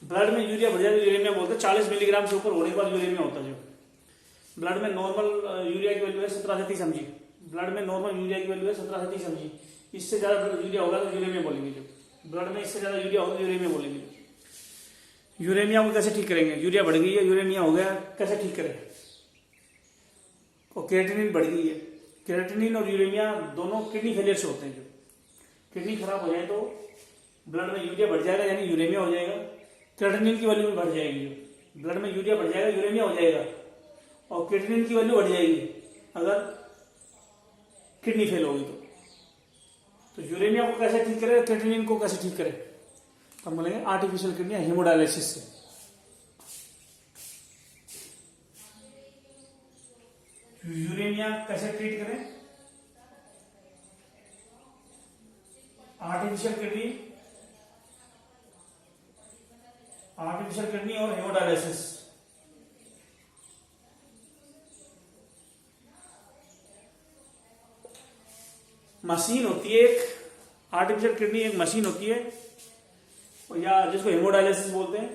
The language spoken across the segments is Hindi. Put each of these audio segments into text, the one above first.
ब्लड में यूरिया बढ़ जाए तो यूरेमिया बोलते हैं। 40 मिलीग्राम से ऊपर होने के बाद यूरेमिया होता है। जो ब्लड में नॉर्मल यूरिया की वैल्यू है 17 से 30 mg। ब्लड में नॉर्मल यूरिया की वैल्यू है 17 से 30 mg। इससे ज्यादा यूरिया होगा तो यूरेमिया बोलेंगे। जो ब्लड में इससे ज्यादा यूरिया होगा तो यूरेमिया बोलेंगे। यूरेमिया को कैसे ठीक करेंगे? यूरिया बढ़ गई है, यूरेमिया हो गया, कैसे ठीक करें? और क्रिएटिनिन बढ़ गई है। क्रिएटिनिन और यूरेमिया दोनों किडनी फेलियर से होते हैं। जो किडनी खराब हो जाए तो ब्लड में यूरिया बढ़ जाएगा, यानी यूरेमिया हो जाएगा। क्रिएटिनिन की वैल्यू भी बढ़ जाएगी। जो ब्लड में यूरिया बढ़ जाएगा, यूरेमिया हो जाएगा, और क्रिएटिनिन की वैल्यू बढ़ जाएगी अगर किडनी फेल होगी तो यूरेमिया को कैसे ठीक करें, क्रिएटिनिन को कैसे ठीक करें? हम बोलेंगे आर्टिफिशियल किडनी हेमोडायलिसिस से। यूरेमिया कैसे ट्रीट करें? आर्टिफिशियल किडनी और हेमोडायलिसिस। मशीन होती है एक, आर्टिफिशियल किडनी एक मशीन होती है, या जिसको हेमोडायलिसिस बोलते हैं।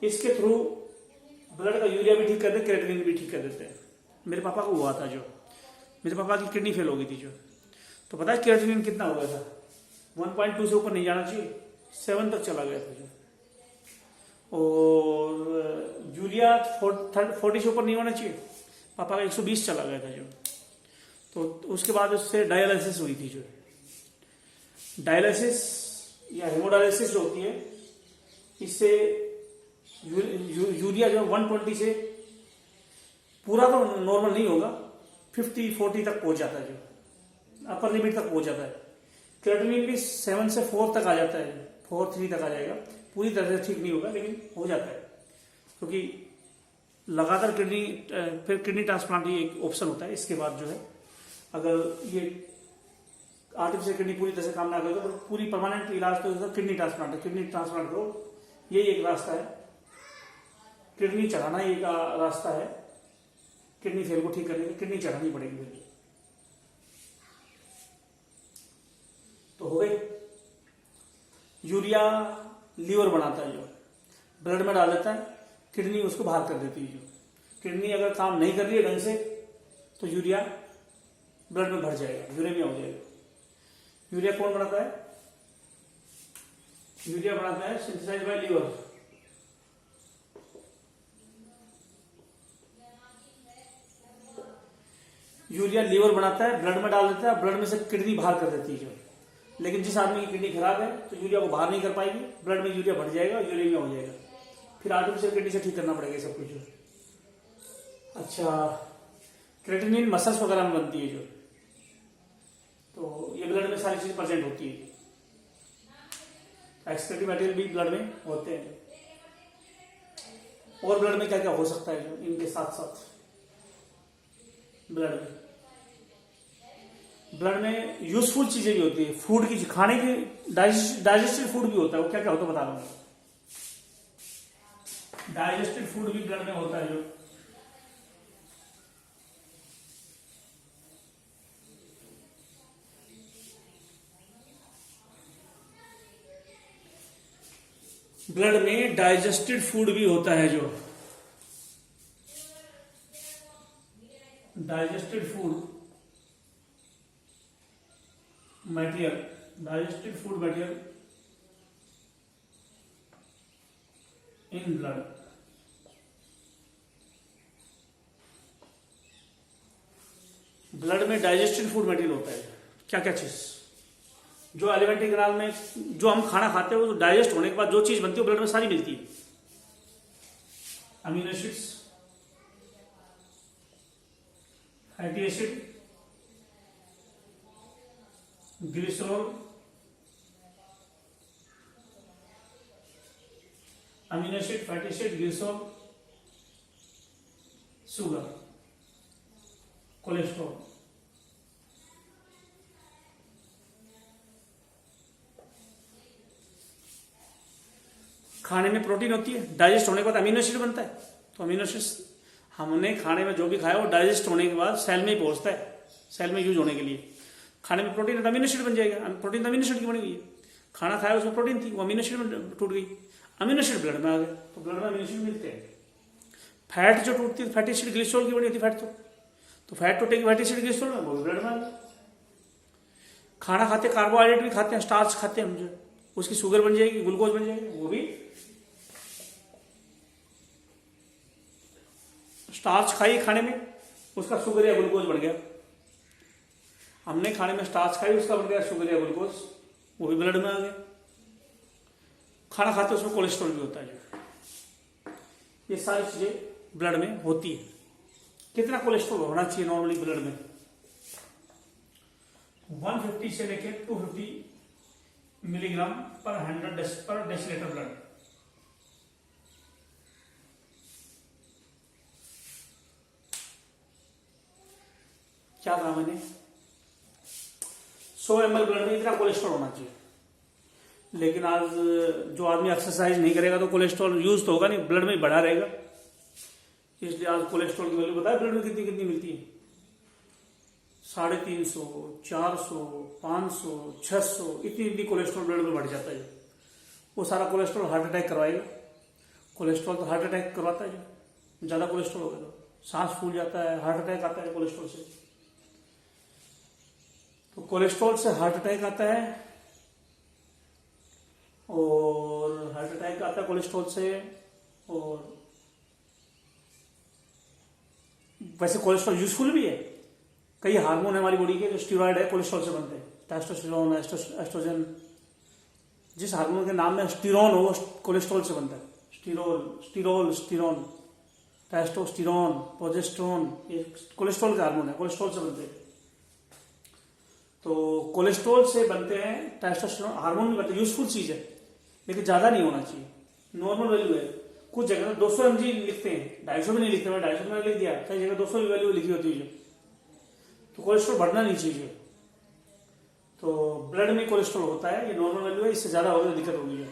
इसके थ्रू ब्लड का यूरिया भी ठीक कर देते, क्रिएटिनिन भी ठीक कर देते हैं। मेरे पापा को हुआ था। जो मेरे पापा की किडनी फेल हो गई थी, जो तो पता है क्रिएटिनिन कितना हो गया था? 1.2 से ऊपर नहीं जाना चाहिए, 7 तक चला गया था। जो और यूरिया 40 से ऊपर नहीं होना चाहिए, पापा का 120 चला गया था। जो तो उसके बाद उससे डायलिसिस हुई थी। जो डायलिसिस या हेमोडायलिसिस जो होती है, इससे यूरिया जो 120 से पूरा तो नॉर्मल नहीं होगा, 50-40 तक पहुंच जाता है। जो अपर लिमिट तक पहुंच जाता है। क्रिएटिनिन भी 7 से 4 तक आ जाता है, 4-3 तक आ जाएगा। पूरी तरह से ठीक नहीं होगा, लेकिन हो जाता है, क्योंकि लगातार फिर किडनी ट्रांसप्लांट ही एक ऑप्शन होता है। इसके बाद जो है, अगर ये आर्टिफिशियल किडनी पूरी तरह से काम ना करे तो पूरी परमानेंट इलाज तो किडनी ट्रांसप्लांट है। किडनी ट्रांसप्लांट करो, यही एक रास्ता है। किडनी चढ़ाना ही एक रास्ता है किडनी फेल को ठीक करने की। किडनी चढ़ानी पड़ेगी। तो हो गई। यूरिया लीवर बनाता है, जो ब्लड में डाल देता है, किडनी उसको बाहर कर देती है। जो किडनी अगर काम नहीं कर रही है ढंग से तो यूरिया ब्लड में भर जाएगा, यूरेमिया हो जाएगा। यूरिया कौन बनाता है? यूरिया बनाता है synthesize by liver. Urea liver बनाता है, ब्लड में डाल देता है, ब्लड में से किडनी बाहर कर देती है। जो लेकिन जिस आदमी की किडनी खराब है तो यूरिया को बाहर नहीं कर पाएगी, ब्लड में यूरिया बढ़ जाएगा, यूरेमिया हो जाएगा। फिर आर्टिफिशियल किडनी से ठीक करना पड़ेगा सब कुछ। अच्छा, क्रिएटिनिन मसल्स वगैरह में बनती है। जो तो ये ब्लड में सारी चीज प्रेजेंट होती है। एक्सक्रीटरी मटेरियल भी ब्लड में होते हैं। और ब्लड में क्या क्या हो सकता है? जो इनके साथ साथ ब्लड में यूजफुल चीजें भी होती है। फूड की, खाने की, डाइजेस्टेड फूड भी होता है। वो क्या क्या होता है बता रहा हूं। डाइजेस्टेड फूड भी ब्लड में होता है। जो ब्लड में डाइजेस्टेड फूड भी होता है। जो digested food material in blood. Blood में डाइजेस्टेड फूड मटेरियल होता है। क्या क्या चीज? जो एलिमेंट्री कैनाल में जो हम खाना खाते हैं, वो डाइजेस्ट होने के बाद जो चीज बनती है ब्लड में सारी मिलती है। Amino acids, fatty acid, glycerol, amino acid, fatty acid, glycerol, sugar, cholesterol. खाने में प्रोटीन होती है, डाइजेस्ट होने के बाद अमीनो एसिड बनता है। तो अमीनो एसिड हमने खाने में जो भी खाया वो डाइजेस्ट होने के बाद सेल में ही पहुंचता है, सेल में यूज होने के लिए। खाने में प्रोटीन है तो अमीनो एसिड बन जाएगा। प्रोटीन तो अमीनो एसिड की बनी हुई है। खाना खाया उसमें प्रोटीन थी, वो अमीनो एसिड में टूट गई, अमीनो एसिड ब्लड में आ गया, तो ब्लड में अमीनो एसिड मिलते हैं। फैट जो टूटती है फैटी एसिड ग्लिसरॉल की बनी होती फैट, तो फैट टूटेगी फैटी एसिड ग्लिसरॉल में, वो भी ब्लड में आ गया। खाना खाते कार्बोहाइड्रेट भी खाते हैं, स्टार्च खाते हैं हम जो, उसकी शुगर बन जाएगी, ग्लूकोज बन जाएगी, वो भी स्टार्च खाई खाने में, उसका शुगर या ग्लूकोज बढ़ गया। हमने खाने में स्टार्च खाई, उसका बढ़ गया शुगर या ग्लूकोज, वो भी ब्लड में आ गया। खाना खाते उसमें कोलेस्ट्रॉल भी होता है। ये सारी चीजें ब्लड में होती है। कितना कोलेस्ट्रॉल होना चाहिए नॉर्मली ब्लड में? 150 से लेकर 250 मिलीग्राम पर 100 पर डेसीलीटर ब्लड। क्या कहा मैंने? 100 ml ब्लड में इतना कोलेस्ट्रॉल होना चाहिए। लेकिन आज जो आदमी एक्सरसाइज नहीं करेगा तो कोलेस्ट्रॉल यूज तो होगा नहीं, ब्लड में बढ़ा रहेगा। इसलिए आज कोलेस्ट्रॉल की वैल्यू बताया ब्लड में कितनी कितनी मिलती है? 350, 400, 500, 600, इतनी इतनी कोलेस्ट्रॉल ब्लड में बढ़ जाता है। वो सारा कोलेस्ट्रॉल हार्ट अटैक करवाएगा। कोलेस्ट्रॉल तो हार्ट अटैक करवाता है, जो ज्यादा कोलेस्ट्रॉल होगा तो सांस फूल जाता है, हार्ट अटैक आता है कोलेस्ट्रॉल से। तो कोलेस्ट्रॉल से हार्ट अटैक आता है, और हार्ट अटैक आता है कोलेस्ट्रॉल से। और वैसे कोलेस्ट्रॉल यूजफुल भी है। कई हार्मोन है हमारी बॉडी के जो स्टीरॉयड है कोलेस्ट्रॉल से बनते हैं, टेस्टोस्टेरोन, एस्ट्रोजन। जिस हार्मोन के नाम में स्टीरोन हो वो कोलेस्ट्रॉल से बनता है। स्टीरोन, टेस्टोस्टेरोन, प्रोजेस्टेरोन, ये कोलेस्ट्रॉल के हार्मोन है, कोलेस्ट्रॉल से बनते हैं। तो कोलेस्ट्रॉल से बनते हैं, टेस्टोस्टेरोन हार्मोन भी बनते हैं, यूजफुल चीज है, लेकिन ज्यादा नहीं होना चाहिए। नॉर्मल वैल्यू है। कुछ जगह 200 mg लिखते हैं, 250 में नहीं लिखते। मैं 250 में लिख दिया, कई जगह 200 वैल्यू लिखी होती है। तो कोलेस्ट्रॉल बढ़ना नहीं चाहिए। तो ब्लड में कोलेस्ट्रॉल होता है, ये नॉर्मल वैल्यू है, इससे ज्यादा होगा तो दिक्कत होगी।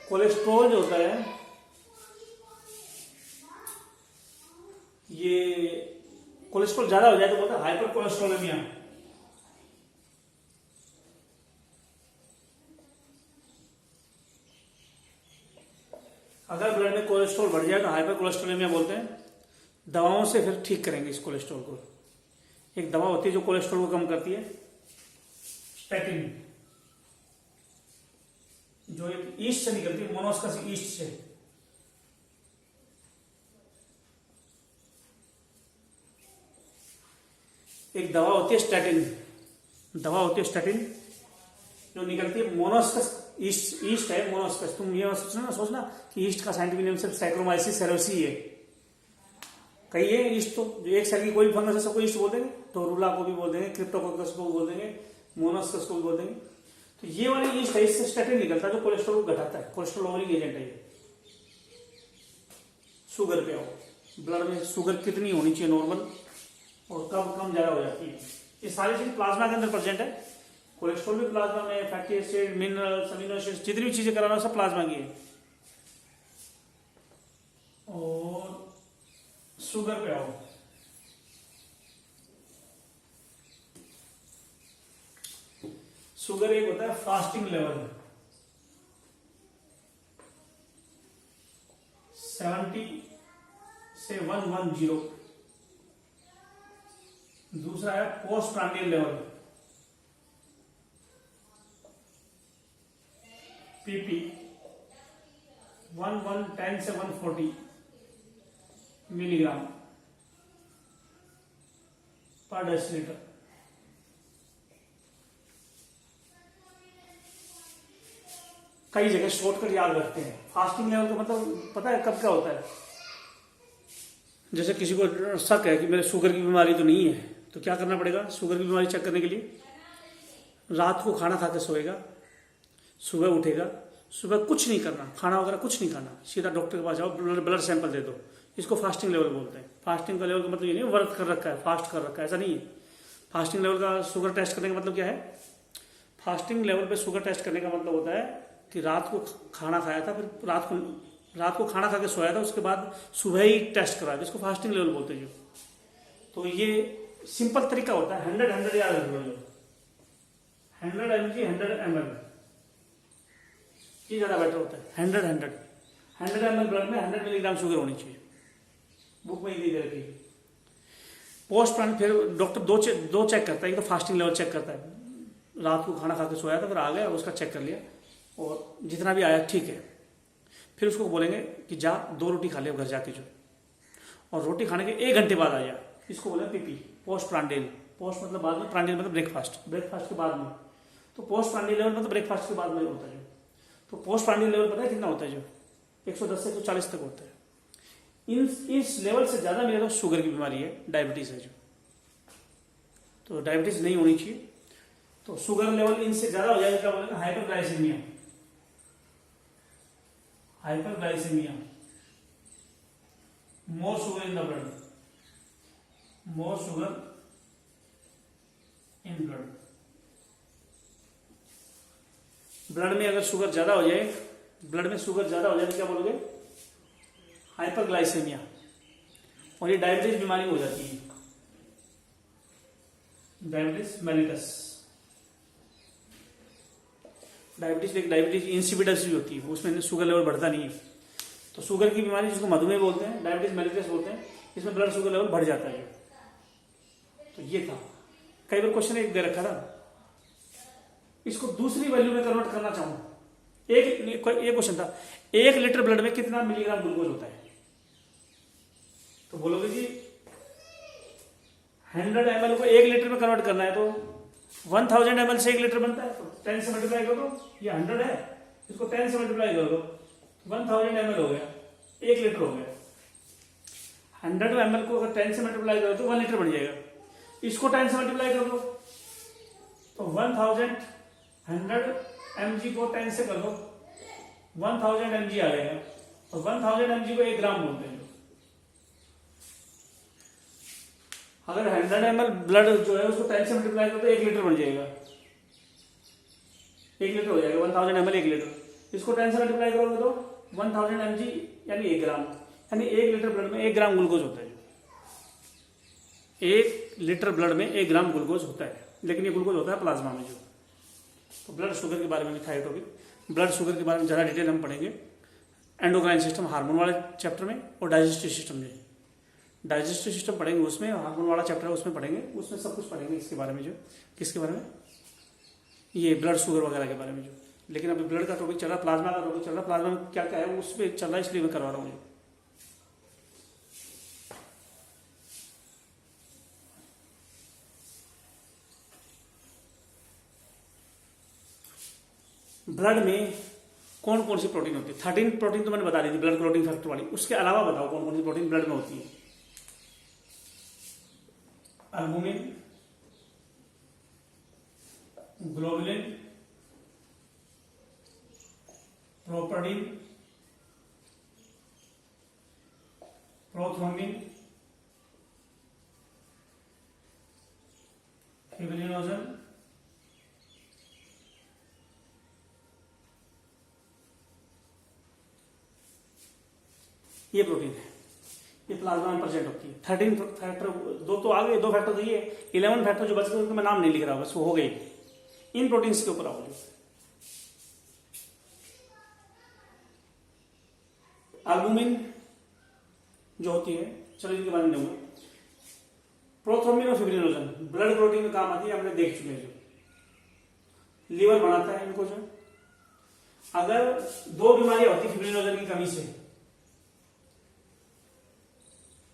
कोलेस्ट्रॉल जो होता है ये कोलेस्ट्रॉल ज्यादा हो जाए तो बोलते हैं हाइपर कोलेस्ट्रोलेमिया। अगर ब्लड में कोलेस्ट्रॉल बढ़ जाए तो हाइपर कोलेस्ट्रोलेमिया बोलते हैं। दवाओं से फिर ठीक करेंगे इस कोलेस्ट्रॉल को। एक दवा होती है जो कोलेस्ट्रॉल को कम करती है, स्टैटिन, जो एक ईस्ट से निकलती है, मोनोस्कस ईस्ट से। एक दवा होती है स्टैटिन, जो निकलती है मोनोस्कस ईस्ट है। मोनोस्कस, तुम ये सोचना कि ईस्ट का साइंटिफिक नेम सिर्फ सैक्रोमाइसिस सेरेसी है। कई है ईस्ट, तो जो एक साइड की कोई फंगस है सबको ईस्ट बोल देंगे, टोरूला को भी बोल देंगे, क्रिप्टोकोकस को भी बोल देंगे, मोनोस्कस को भी बोल देंगे। तो ये वाली ईस्ट है, इससे स्टैटिन निकलता है जो कोलेस्ट्रॉल को घटाता है। कोलेस्ट्रॉल लॉवरिंग एजेंट है ये। शुगर पे आओ, ब्लड में शुगर कितनी होनी चाहिए नॉर्मल, और कब कम ज्यादा हो जाती है। ये सारी चीज प्लाज्मा के अंदर प्रेजेंट है। कोलेस्ट्रॉल भी प्लाज्मा में, fatty acid, minerals, amino acid, जितनी भी चीजें कराना सब प्लाज्मा की है। और शुगर पे आओ, शुगर एक होता है फास्टिंग लेवल 70 से 110। दूसरा है पोस्ट प्रांडियल लेवल पीपी 110 से 140 मिलीग्राम पर डेसीलीटर। कई जगह शॉर्टकट याद रखते हैं। फास्टिंग लेवल का मतलब पता है कब क्या होता है? जैसे किसी को शक है कि मेरे शुगर की बीमारी तो नहीं है, तो क्या करना पड़ेगा? शुगर की बीमारी चेक करने के लिए रात को खाना खा के सोएगा, सुबह उठेगा, सुबह कुछ नहीं करना, खाना वगैरह कुछ नहीं खाना, सीधा डॉक्टर के पास जाओ, ब्लड सैंपल दे दो। इसको फास्टिंग लेवल बोलते हैं। फास्टिंग का लेवल का मतलब ये नहीं व्रत कर रखा है, फास्ट कर रखा है, ऐसा नहीं है। फास्टिंग लेवल का शुगर टेस्ट करने का मतलब क्या है? फास्टिंग लेवल पे शुगर टेस्ट करने का मतलब होता है कि रात को खाना खाया था, फिर रात को खाना खा के सोया था, उसके बाद सुबह ही टेस्ट कराया, इसको फास्टिंग लेवल बोलते हैं। तो ये सिंपल तरीका होता है, 100 याद रख लो। 100 mg 100 ml, ये ज्यादा बेटर होता है। 100 ml ब्लड में 100 मिलीग्राम शुगर होनी चाहिए, बुक में ही दे रखी है। पोस्ट प्राण फिर डॉक्टर दो चेक करता है, एक तो फास्टिंग लेवल चेक करता है, रात को खाना खा के सोया था फिर आ गया, उसका चेक कर लिया और जितना भी आया ठीक है, फिर उसको बोलेंगे कि जा 2 रोटी खा ले घर जाके जो, और रोटी खाने के 1 घंटे बाद आ जा, इसको बोलेंगे पीपी, पोस्ट प्रांडियल। पोस्ट मतलब बाद में, प्रांडियल मतलब ब्रेकफास्ट के बाद में, तो पोस्ट प्रांडियल लेवल मतलब ब्रेकफास्ट के बाद में होता है। तो पोस्ट प्रांडियल लेवल पता है कितना होता है? जो 110 से 140 तक होता है। इस लेवल से ज्यादा मिले तो शुगर की बीमारी है, डायबिटीज है जो, तो डायबिटीज नहीं होनी चाहिए। तो शुगर लेवल इनसे ज्यादा हो जाए क्या बोलेंगे? Hyperglycaemia. Hyperglycaemia, more sugar in the blood, more sugar in blood. Blood में अगर शुगर ज्यादा हो जाए, ब्लड में शुगर ज्यादा हो जाए तो क्या बोलोगे? हाइपरग्लाइसेमिया, और ये डायबिटीज बीमारी हो जाती है, डायबिटीज मेलिटस। डायबिटीज इंसिपिडस भी होती है, उसमें शुगर लेवल बढ़ता नहीं है। तो शुगर की बीमारी जिसको मधुमेह बोलते हैं, डायबिटीज मेलिटस बोलते हैं, इसमें ब्लड शुगर लेवल बढ़ जाता है। तो ये था, कई बार क्वेश्चन एक दे रखा था, इसको दूसरी वैल्यू में कन्वर्ट करना चाहूं, एक क्वेश्चन था, 1 लीटर ब्लड में कितना मिलीग्राम ग्लूकोज होता है? तो बोलोगे जी 100 ml को 1 लीटर में कन्वर्ट करना है, तो 1000 ml से 1 लीटर बनता है, तो 10 से मल्टीप्लाई कर दो, ये 100 है, इसको 10 से मल्टीप्लाई कर दो, 1000 ml हो गया, 1 लीटर हो गया। 100 ml को अगर 10 से मल्टीप्लाई करो तो 1 लीटर बन जाएगा, इसको 10 से मल्टीप्लाई कर दो तो 1000 100 mg को 10 से कर दो, 1000 mg आ जाएगा, और 1000 mg को 1 ग्राम बोलते हैं। अगर 100 ml ब्लड जो है उसको 10 से मल्टीप्लाई करो तो 1 लीटर बन जाएगा, 1 लीटर हो जाएगा, 1000 ml 1 लीटर। इसको 10 से मल्टीप्लाई करोगे तो 1000 mg यानी 1 ग्राम, यानी 1 लीटर ब्लड में 1 ग्राम ग्लूकोज होता है। 1 लीटर ब्लड में 1 ग्राम ग्लूकोज होता है, लेकिन ये ग्लूकोज होता है प्लाज्मा में जो। तो ब्लड शुगर के बारे में लिखा है टॉपिक। ब्लड शुगर के बारे में ज़्यादा डिटेल हम पढ़ेंगे एंडोक्राइन सिस्टम, हार्मोन वाले चैप्टर में, और डाइजेस्टिव सिस्टम में। डाइजेस्टिव सिस्टम पढ़ेंगे उसमें, हार्मोन वाला चैप्टर है उसमें पढ़ेंगे, उसमें सब कुछ पढ़ेंगे इसके बारे में जो, किसके बारे में? ये ब्लड शुगर वगैरह के बारे में जो। लेकिन अभी ब्लड का टॉपिक चल रहा है, प्लाज्मा का टॉपिक चल रहा है, प्लाज्मा में क्या क्या है उस पर चल रहा है, इसलिए मैं करवा रहा हूँ। ब्लड में कौन कौन सी प्रोटीन होती है? 13 प्रोटीन तो मैंने बता दी थी, ब्लड क्लॉटिंग फैक्टर वाली। उसके अलावा बताओ कौन कौन सी प्रोटीन ब्लड में होती है? अल्बुमिन, ग्लोबुलिन, प्रोपर्डिन, प्रोथ्रोम्बिन, फिब्रिनोजन, ये प्रोटीन है, ये प्लाज्मा में प्रेजेंट होती है। 13 फैक्टर, दो तो आ गए, 2 फैक्टर तो ये, 11 फैक्टर जो बच गए उनको मैं नाम नहीं लिख रहा, बस वो हो गई। इन प्रोटीन्स के ऊपर आओ जो एल्बुमिन जो होती है, चलो इनके बारे में देखो। प्रोथ्रोम्बिन और फिब्रिनोजन ब्लड क्लॉटिंग में काम आती है, हमने देख चुके हैं जो। लीवर बनाता है इनको जो। अगर 2 बीमारियां होती फिब्रिनोजन की कमी से,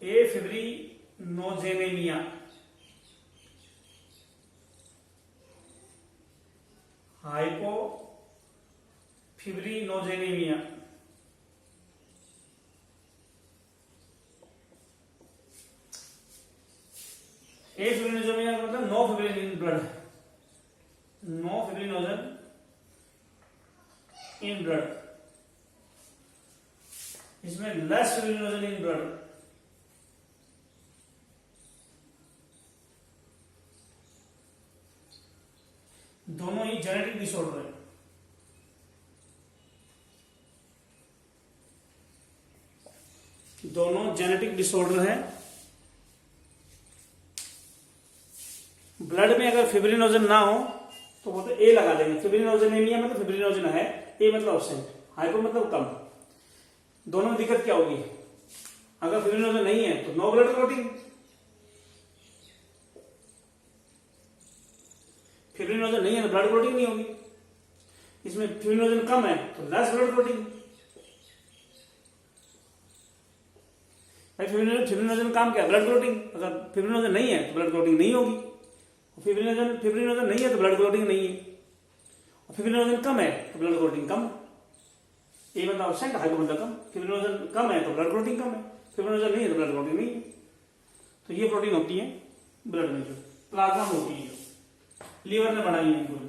ए फिब्रिनोजेनेमिया, हाइपो फिब्रिनोजेनेमिया, ए फिब्रिनोजेनेमिया मतलब no fibrin in blood, no fibrinogen in blood, इसमें लेस फिब्रिनोजन इन ब्लड। दोनों ही जेनेटिक डिसऑर्डर है। दोनों जेनेटिक डिसऑर्डर है। ब्लड में अगर फिब्रिनोजन ना हो तो बोलते ए लगा देंगे। फिब्रिनोजेनेमिया मतलब फिब्रिनोजन है, ए मतलब अब्सेंट, हाइपो मतलब कम। दोनों में दिक्कत क्या होगी? अगर फिब्रिनोजन नहीं है तो नो ब्लड क्लॉटिंग, फिब्रिनोजन नहीं है तो ब्लड क्लॉटिंग नहीं होगी। इसमें फिब्रिनोजन कम है तो लेस ब्लड क्लॉटिंग। भाई फिब्रिनोजन काम क्या है? Blood clotting. अगर फिब्रिनोजन नहीं है तो ब्लड क्लॉटिंग नहीं होगी। फिब्रिनोजन नहीं है तो ब्लड क्लॉटिंग नहीं है। और फिब्रिनोजन कम है तो ब्लड क्लॉटिंग कम। ए मतलब अब्सेंट, हाइपो मतलब कम। फिब्रिनोजन कम है तो ब्लड क्लॉटिंग कम है, फिब्रिनोजन नहीं है तो ब्लड क्लॉटिंग नहीं है। तो ये प्रोटीन होती है ब्लड में, जो प्लाज्मा में होती है, जो लीवर ने बनाई है इनको।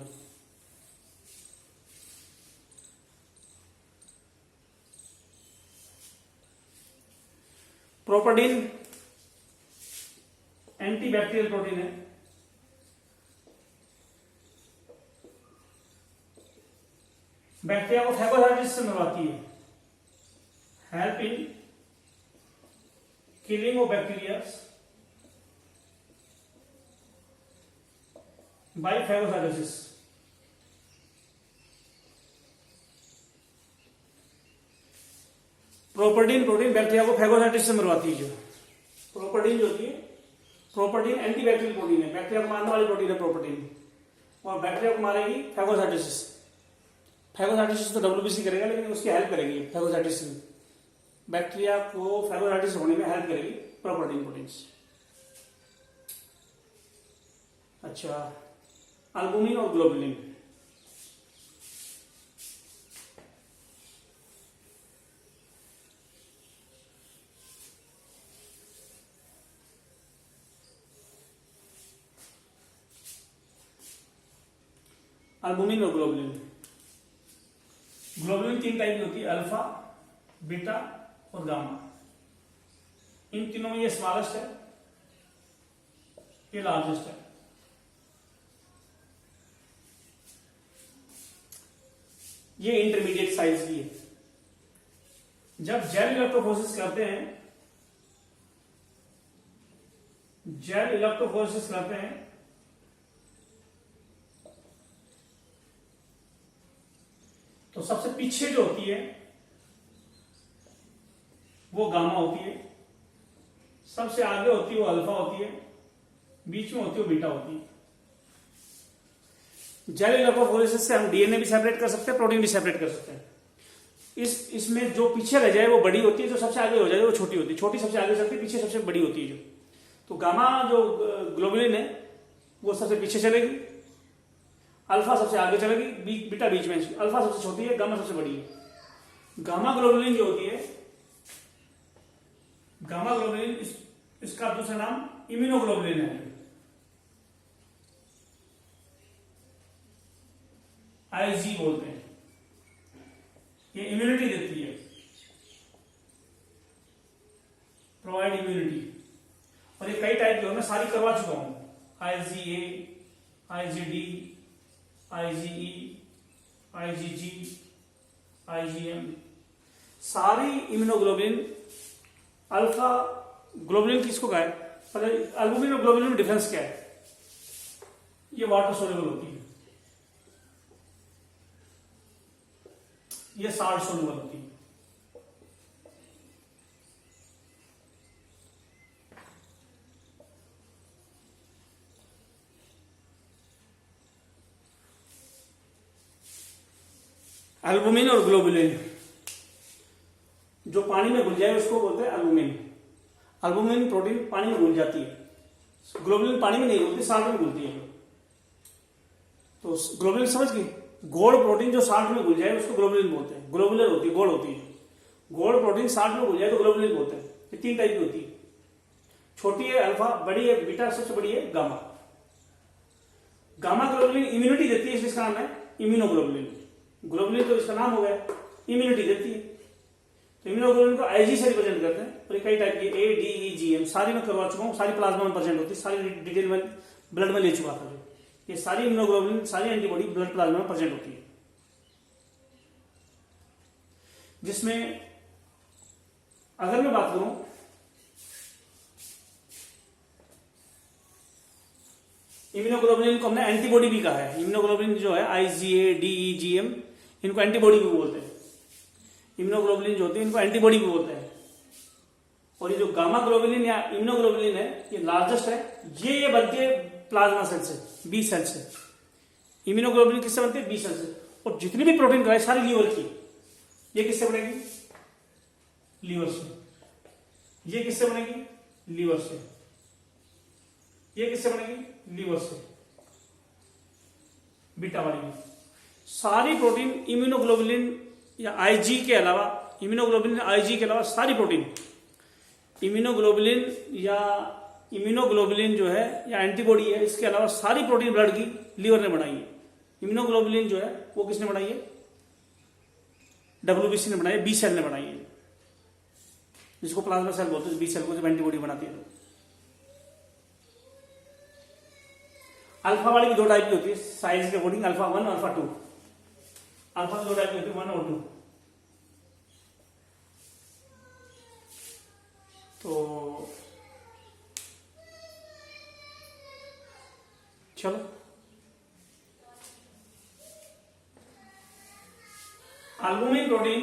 प्रोपोडिन एंटीबैक्टीरियल प्रोटीन है। बैक्टीरिया को फैगोसाइटोसिस से मरवाती है, help in killing of bacteria by phagocytosis. Properdin protein bacteria को फैगोसाइटोसिस से मरवाती है। जो प्रोपोडिन जो होती है, प्रोपोडिन एंटीबैक्टीरियल प्रोटीन है, बैक्टीरिया को मारने वाली प्रोटीन है प्रोपोडिन, और बैक्टीरिया को मारेगी फैगोसाइटोसिस। फैगोसाइटोसिस तो डब्ल्यूबीसी करेगा, लेकिन उसकी हेल्प करेगी फैगोसाइटोसिस, बैक्टीरिया को फैगोसाइटोसिस होने में हेल्प करेगी प्रोपोडिन प्रोटीन्स। अच्छा, अल्बुमिन और ग्लोबुलिन। अल्बुमिन और ग्लोबुलिन। ग्लोबुलिन 3 टाइप की होती है, अल्फा, बीटा और गामा। इन तीनों में ये स्मॉलेस्ट है, ये लार्जेस्ट है। ये इंटरमीडिएट साइज की है। जब जेल इलेक्ट्रोफोरेसिस करते हैं, जेल इलेक्ट्रोफोरेसिस करते हैं तो सबसे पीछे जो होती है वो गामा होती है, सबसे आगे होती है वो अल्फा होती है, बीच में होती है वो बीटा होती है। जेल इलेक्ट्रोफोरेसिस से हम डीएनए भी सेपरेट कर सकते हैं, प्रोटीन भी सेपरेट कर सकते हैं। इसमें जो पीछे रह जाए वो बड़ी होती है, जो सबसे आगे हो जाए वो छोटी होती है। छोटी सबसे आगे चलती है, पीछे सबसे बड़ी होती है। जो तो गामा जो ग्लोबुलिन है वो सबसे पीछे चलेगी, अल्फा सबसे आगे चलेगी, बीटा बीच में, अल्फा सबसे छोटी है, गामा सबसे बड़ी है। गामा ग्लोबुलिन जो होती है, गामा ग्लोबुलिन इसका दूसरा नाम इम्यूनोग्लोबुलिन है। आईजी बोलते हैं। ये इम्यूनिटी देती है, प्रोवाइड इम्यूनिटी। और ये कई टाइप की हो, मैं सारी करवा चुका हूं, IgA, IgD, IgE, IgG, IgM, सारी इम्यूनोग्लोबुलिन। अल्फा ग्लोबुलिन किसको कहा है? अल्बुमिन और ग्लोबुलिन में डिफरेंस क्या है? ये वाटर सोल्यूबल होती है, ये साल्ट सोल्यूबल होती है। एल्बुमिन और ग्लोबुलिन, जो पानी में घुल जाए उसको बोलते हैं एल्बुमिन। एल्बुमिन प्रोटीन पानी में घुल जाती है, ग्लोबुलिन पानी में नहीं घुलती, साल्ट में घुलती है। तो ग्लोबुलिन समझ गए? गोल्ड प्रोटीन जो साल्ट में घुल जाए उसको ग्लोबुलिन बोलते हैं, ग्लोबुलर होती है, गोल्ड होती है। गोल्ड प्रोटीन साल्ट में घुल जाए तो ग्लोबुलिन बोलते हैं। ये 3 टाइप की होती है, छोटी है अल्फा, बड़ी है बीटा, सबसे बड़ी है गामा। गामा ग्लोबुलिन इम्यूनिटी देती है, इसलिए इसका नाम है इम्यूनोग्लोबुलिन। ग्लोबुलिन तो इसका नाम हो गया, इम्यूनिटी देती है। तो इम्यूनोग्लोबुलिन को आईजी से रिप्रेजेंट करते हैं। और कई टाइप की ए, डी, ई, जी, एम, सारी मैं करवा चुका हूँ, सारी प्लाज्मा में प्रेजेंट होती है, सारी डिटेल में ब्लड में ले चुका था। जो ये सारी इम्यूनोग्लोबुलिन, सारी एंटीबॉडी ब्लड प्लाज्मा में प्रेजेंट होती है। जिसमें अगर मैं बात करूं, इम्यूनोग्लोबुलिन को हमने एंटीबॉडी भी कहा है। इम्यूनोग्लोबुलिन जो है IgA, DE, GM, इनको एंटीबॉडी भी बोलते हैं। इम्यूनोग्लोबुलिन जो होते हैं इनको एंटीबॉडी भी बोलते हैं। और ये जो गामा ग्लोबुलिन या इम्यूनोग्लोबुलिन है ये लार्जेस्ट है। ये बनती है प्लाज्मा सेल से, बी सेल से। इम्यूनोग्लोबुलिन किससे बनती है? बी सेल से। और जितनी भी प्रोटीन कराए सारी लीवर की, ये किससे बनेगी? लीवर से। ये किससे बनेगी? लीवर से। ये किससे बनेगी? लीवर से। बीटा वाली सारी प्रोटीन इम्यूनोग्लोबुलिन या IG के अलावा, इम्यूनोग्लोबुलिन IG के अलावा सारी प्रोटीन इम्यूनोग्लोबुलिन जो है या एंटीबॉडी है, इसके अलावा सारी प्रोटीन ब्लड की लीवर ने बनाई है। इम्यूनोग्लोबुलिन जो है वो किसने बनाई है? WBC ने बनाई है, बी सेल ने बनाई है, जिसको प्लाज्मा सेल बोलते हैं। बी सेल को जब एंटीबॉडी बनाती है तो अल्फा वाली भी दो टाइप की होती है साइज के अकॉर्डिंग, अल्फा 1 और अल्फा 2। अल्फा दो टाइप की होती है, 1 और 2। तो चलो एल्बुमिन प्रोटीन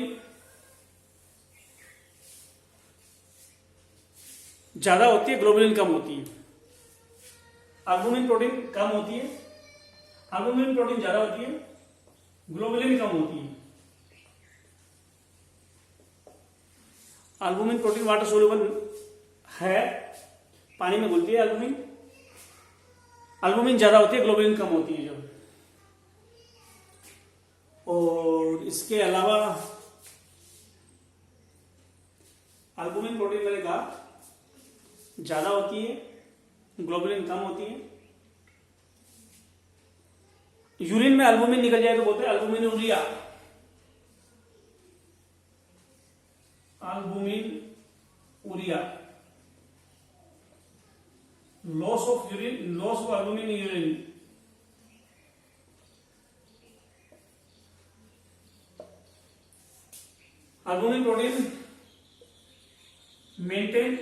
ज्यादा होती है, ग्लोबुलिन कम होती है। एल्बुमिन प्रोटीन कम होती है, एल्बुमिन प्रोटीन ज्यादा होती है, ग्लोबुलिन कम होती है। एल्बुमिन प्रोटीन वाटर सोल्यूबल है, पानी में घुलती है। एल्बुमिन ज्यादा होती है, ग्लोबुलिन कम होती है जो। और इसके अलावा एल्बुमिन प्रोटीन मैंने कहा ज्यादा होती है, ग्लोबुलिन कम होती है। यूरिन में एल्बुमिन निकल जाए तो बोलते हैं albuminuria. Albuminuria, loss of urine, loss of albumin in urine. Albumin protein maintain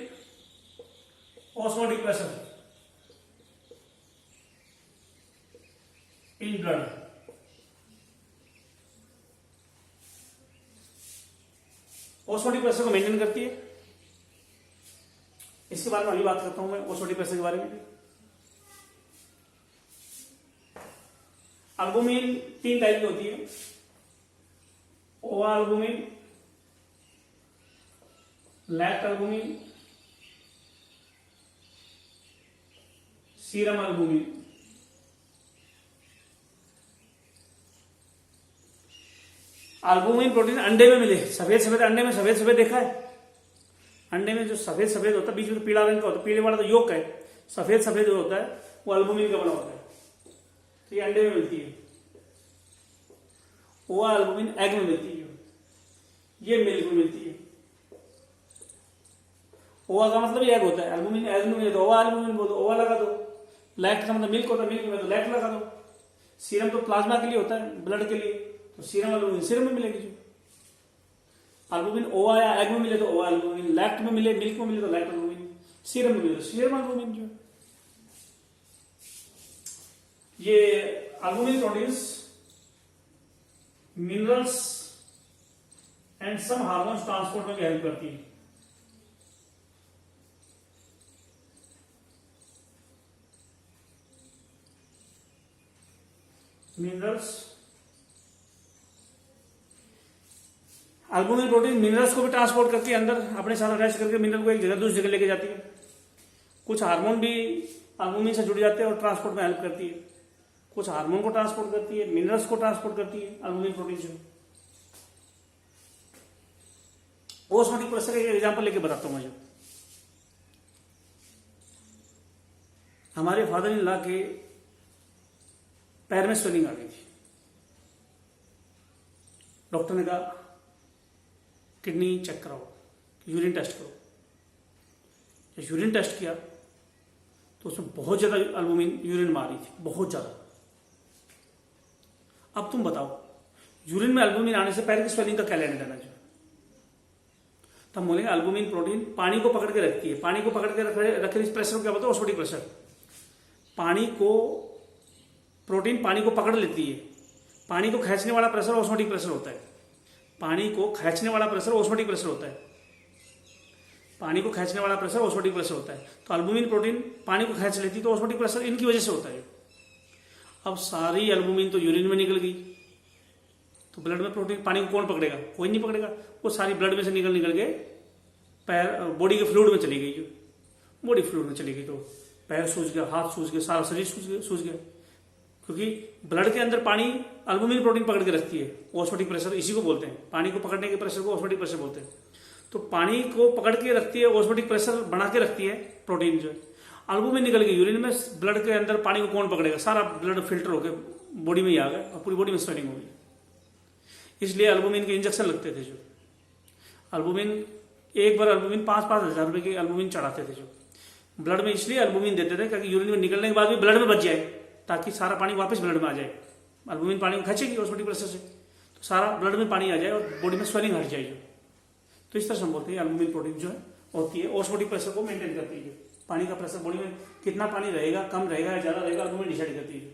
osmotic pressure in blood. Osmotic pressure को मेंटेन करती है। इसके बारे में अभी बात करता हूं मैं, ऑस्मोटिक प्रेशर के बारे में। एल्बुमिन 3 टाइप की होती है। Ova albumin, lact albumin, serum albumin. Albumin protein अंडे में मिले, सफेद सफेद अंडे में सफेद सफेद देखा है? अंडे में जो सफेद सफेद होता है, बीच में तो पीला रंग का होता है, पीले वाला तो योक है, सफेद सफेद जो होता है वो एल्बुमिन का बना होता है। तो ये अंडे में मिलती है। ओवा एल्बुमिन एग में मिलती है, ये मिल्क में मिलती है। ओवा का मतलब एग होता है, एल्बुमिन एग में मिले तो ओवा एल्बुमिन बोलो, ओवा लगा दो। लैक्ट का मतलब मिल्क होता है, मिल्क में तो लैक्ट लगा दो। सीरम तो प्लाज्मा के लिए होता है, ब्लड के लिए, तो सीरम एल्बुमिन सीरम में मिलेगी। जो एल्बुमिन ओवा या एग में मिले तो ओवा एल्बुमिन, लैक्ट में मिले, मिल्क में मिले तो लैक्ट एल्बुमिन, सीरम में मिले तो सीरम एल्बुमिन। जो ये albumin proteins minerals and some hormones transport में भी हेल्प करती है। मिनरल्स, एल्बुमिन प्रोटीन मिनरल्स को भी ट्रांसपोर्ट करती है अंदर, अपने साथ अटैच करके मिनरल को एक जगह दूसरी जगह लेके जाती है। कुछ हार्मोन भी एल्बुमिन से जुड़ जाते हैं और ट्रांसपोर्ट में हेल्प करती है। कुछ हार्मोन को ट्रांसपोर्ट करती है, मिनरल्स को ट्रांसपोर्ट करती है एल्बुमिन प्रोटीन से। ऑस्मोटिक प्रेशर का एक एग्जांपल लेके बताता हूं मैं। हमारे फादर इन लॉ के पैर में स्वेलिंग आ गई थी। डॉक्टर ने कहा किडनी चेक कराओ, यूरिन टेस्ट करो। जब यूरिन टेस्ट किया तो उसमें बहुत ज्यादा एल्बुमिन यूरिन में आ रही थी, बहुत ज्यादा। अब तुम बताओ, यूरिन में एल्बुमिन आने से पैर की स्वेलिंग का क्या लेना देना चाहिए? तो हम बोलेंगे एल्बुमिन प्रोटीन पानी को पकड़ के रखती है, पानी को पकड़ के रखे प्रेशर को क्या बोलते हैं? Osmotic pressure. पानी को, प्रोटीन पानी को पकड़ लेती है। पानी को खींचने वाला प्रेशर ऑस्मोटिक प्रेशर होता है। पानी को खींचने वाला प्रेशर ऑस्मोटिक प्रेशर होता है। पानी को खींचने वाला प्रेशर ऑस्मोटिक प्रेशर होता है। तो एल्बुमिन प्रोटीन पानी को खींच लेती है, तो ऑस्मोटिक प्रेशर इनकी वजह से होता है। अब सारी एल्बुमिन तो यूरिन में निकल गई, तो ब्लड में प्रोटीन, पानी को कौन पकड़ेगा? कोई नहीं पकड़ेगा। वो सारी ब्लड में से निकल के पैर, बॉडी के फ्लूइड में चली गई। जो बॉडी फ्लूइड में चली गई, तो पैर सूज गया, हाथ सूज गया, सारा शरीर सूज गया। क्योंकि ब्लड के अंदर पानी एल्बुमिन प्रोटीन पकड़ के रखती है। ऑस्मोटिक प्रेशर इसी को बोलते हैं, पानी को पकड़ने के प्रेशर को ऑस्मोटिक प्रेशर बोलते हैं। तो पानी को पकड़ के रखती है, ऑस्मोटिक प्रेशर बना के रखती है प्रोटीन जो है। एल्बुमिन निकल गई यूरिन में, ब्लड के अंदर पानी को कौन पकड़ेगा? सारा ब्लड फिल्टर होकर बॉडी में ही आ गया और पूरी बॉडी में स्वेलिंग हो गई। इसलिए एल्बुमिन के इंजेक्शन लगते थे। जो एल्बुमिन, एक बार एल्बुमिन 5,000 रुपए की एल्बुमिन चढ़ाते थे जो ब्लड में। इसलिए एल्बुमिन देते थे ताकि यूरिन में निकलने के बाद भी ब्लड में बच जाए, ताकि सारा पानी वापस ब्लड में आ जाए। एल्बुमिन पानी को खींचेगी ऑस्मोटिक प्रेशर से, तो सारा ब्लड में पानी आ जाए और बॉडी में स्वेलिंग हट जाए। तो इस तरह से हम बोलते हैं एल्बुमिन प्रोटीन जो है होती है, ऑस्मोटिक प्रेशर को मेंटेन करती है। पानी का प्रेशर बॉडी में कितना पानी रहेगा, कम रहेगा या ज्यादा रहेगा, एल्बुमिन डिसाइड करती है।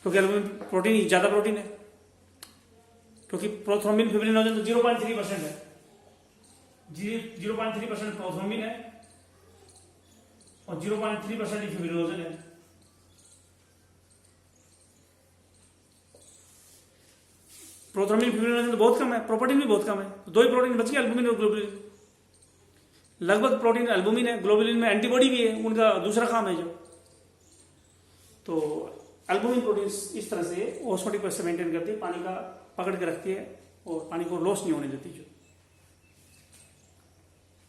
क्योंकि एल्बुमिन प्रोटीन ज्यादा प्रोटीन है, क्योंकि प्रोथ्रोम्बिन फिब्रिनोजन तो 0.3% है। 0.3% प्रोथ्रोम्बिन है और 0.3% ही फिब्रिनोजन है। प्रोथ्रोम्बिन फिब्रिनोजन तो बहुत कम है, प्रोटीन भी बहुत कम है। तो दो ही प्रोटीन बच गए, एल्बुमिन और ग्लोबुलिन। लगभग प्रोटीन एल्बुमिन है, ग्लोबुलिन में एंटीबॉडी भी है, उनका दूसरा काम है जो। तो एल्बुमिन प्रोटीन इस तरह से ऑस्मोटिक प्रेशर मेंटेन करती है, पानी का पकड़ के रखती है और पानी को लॉस नहीं होने देती जो।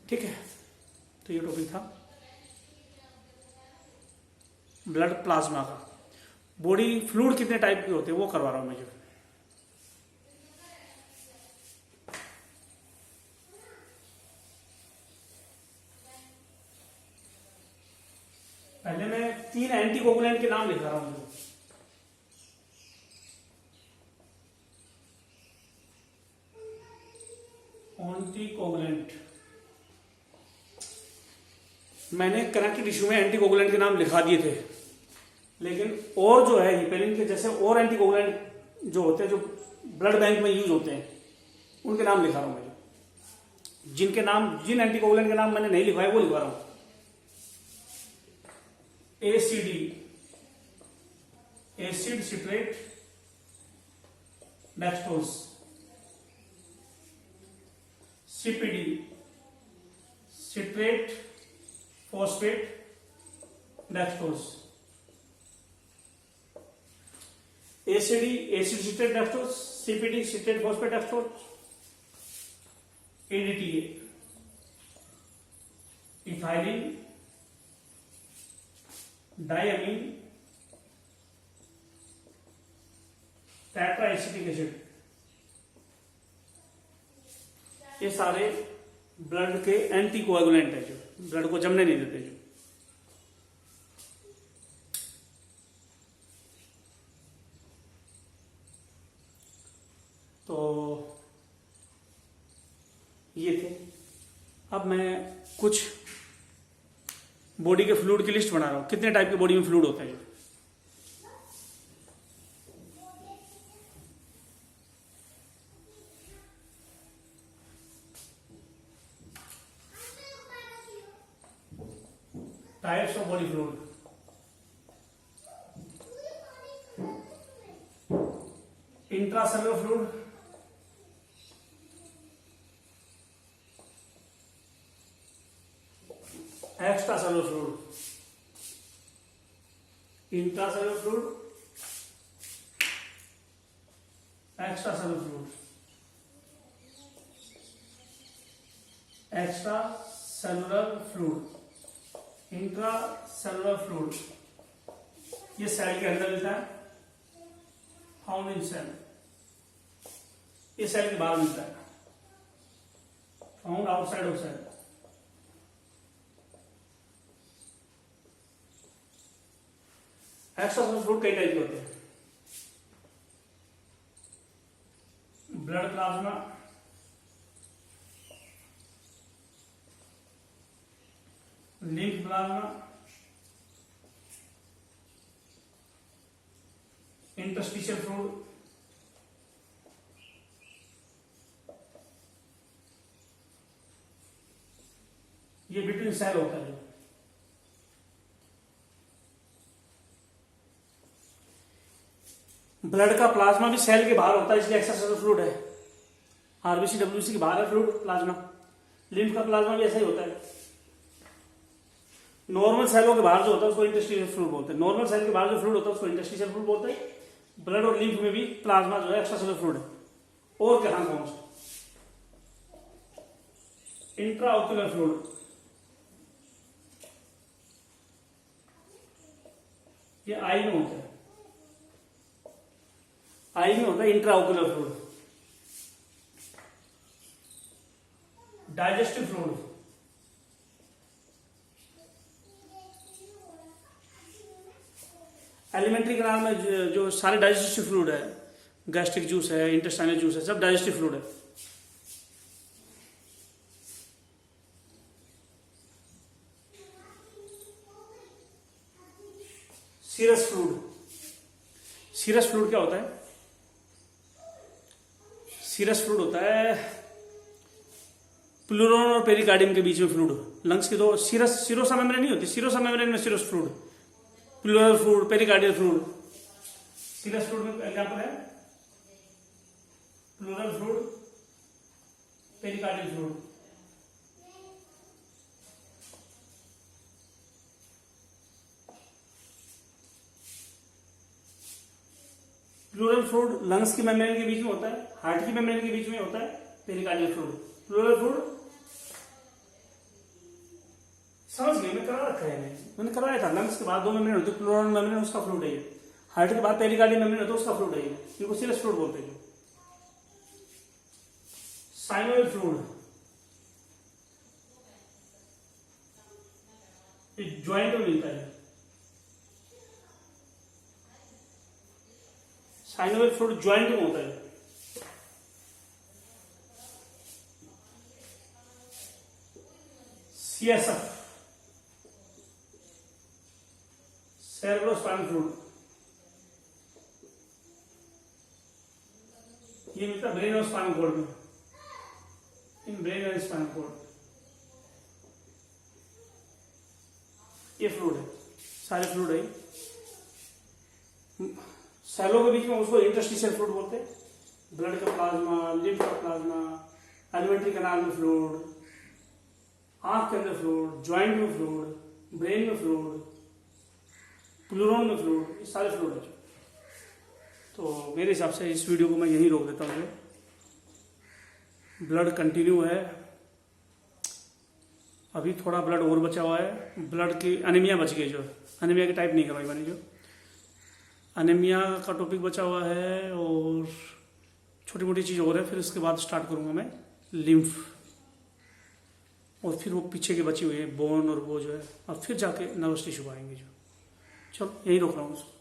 ठीक है, तो ये टॉपिक था ब्लड प्लाज्मा का। बॉडी फ्लूइड कितने टाइप के होते हैं वो करवा रहा हूं मैं जो। पहले मैं 3 एंटीकोगुलेंट के नाम लिख रहा हूं। एंटीकोगुलेंट, मैंने कनेक्टिव टिश्यू में एंटीकोगुलेंट के नाम लिखा दिए थे, लेकिन और जो है हिपेरिन के जैसे और एंटीकोगुलेंट जो होते हैं, जो ब्लड बैंक में यूज होते हैं, उनके नाम लिखा रहा हूं मैं। जिनके नाम, जिन एंटीकोगुलेंट के नाम मैंने नहीं लिखवाए वो लिखवा रहा हूं। ACD, acid citrate dextrose. CPD, citrate phosphate dextrose. ACD, acid citrate dextrose. CPD, citrate phosphate dextrose. EDTA, ethylene diamine tetraacetic acid. ये सारे ब्लड के एंटीकोएगुलेंट है जो ब्लड को जमने नहीं देते जो। तो ये थे। अब मैं कुछ बॉडी के फ्लूइड की लिस्ट बना रहा हूं, कितने टाइप के बॉडी में फ्लूइड होता है। Types of body fluid, intracellular fluid, extracellular fluid, intracellular fluid, extracellular fluid, extracellular fluid, intracellular fluid. ये सेल के अंदर मिलता है, फाउंड इन सेल। ये सेल के बाहर मिलता है, found outside of cell. Extracellular fluid कई टाइप के होते हैं। Blood plasma, lymph plasma, interstitial fluid, ये बिटवीन सेल होता है। ब्लड का प्लाज्मा भी सेल के बाहर होता है, इसलिए एक्स्ट्रासेलुलर फ्लूइड है। आरबीसी डब्ल्यूसी के बाहर है फ्लूइड प्लाज्मा। लिम्फ का प्लाज्मा भी ऐसा ही होता है। नॉर्मल सेलों के बाहर जो होता है उसको इंटरस्टिशियल फ्लूइड बोलते हैं। नॉर्मल सेल के बाहर जो फ्लूइड होता है उसको इंटरस्टिशियल फ्लूइड बोलते हैं। ब्लड और लिम्फ में भी प्लाज्मा जो है एक्स्ट्रासेलुलर फ्लूइड है। और क्या कौन सा इंट्राओक्यूलर फ्लूइड, ये आई में होता है। आई में होता है intraocular fluid. Digestive fluid, alimentary canal में जो सारे डाइजेस्टिव फ्लूइड है, गैस्ट्रिक जूस है, इंटेस्टाइनल जूस है, सब डाइजेस्टिव फ्लूइड है। सीरस फ्लूइड, सीरस फ्लूइड क्या होता है? सीरस फ्लूइड होता है प्लूरल और पेरिकार्डियम के बीच में फ्लूइड। लंग्स की दो सिरोसा मेम्ब्रेन नहीं होती, सिरोसा मेम्ब्रेन में serous fluid, pleural fluid, pericardial fluid. Serous fluid में एग्जांपल है pleural fluid, pericardial fluid. Pleural fluid lungs की मेम्ब्रेन के बीच में होता है, हार्ट की मेम्ब्रेन के बीच में होता है पेरिकार्डियल फ्लूइड। प्लूरल फ्लूइड समझ गए, मैं करा रखा है, मैंने कराया था। लंग्स के बाद दो मेम्ब्रेन होती है, प्लूरल मेम्ब्रेन उसका फ्लूइड है। हार्ट के बाद पेरिकार्डियल मेम्ब्रेन होता है, उसका फ्लूइड है। इनको सीरस फ्लूइड बोलते हैं। साइनोइड फ्लूइड, ज्वाइंट में मिलता है। साइनोइड फ्लूइड ज्वाइंट में होता है। सीएसएफ, सेरेब्रोस्पाइनल फ्लूइड, ये मिलता है ब्रेन और स्पाइनल कॉर्ड में, in brain and spinal cord. ये फ्लूइड है, सारे फ्लूइड है। सेलों के बीच में उसको इंटरस्टिशियल फ्लूइड बोलते हैं। ब्लड का प्लाज्मा, लिम्फ का प्लाज्मा, एलिमेंट्री कैनाल में फ्लूइड, आंख के अंदर फ्लूइड, ज्वाइंट में फ्लूइड, ब्रेन में फ्लूइड, प्लूरल में फ्लूइड, ये सारे फ्लूइड है। तो मेरे हिसाब से इस वीडियो को मैं यहीं रोक देता हूँ। ब्लड कंटिन्यू है, अभी थोड़ा ब्लड और बचा हुआ है। ब्लड की एनीमिया बच गई, जो एनीमिया की टाइप नहीं करवाई मैंने, जो एनीमिया का टॉपिक बचा हुआ है, और छोटी मोटी चीज़ और है। फिर उसके बाद स्टार्ट करूँगा मैं लिम्फ, और फिर वो पीछे की बची हुई है बोन और वो जो है, और फिर जाके नर्वस टिश्यू आएंगे। जो चलो यही रोक रहा हूँ उसको।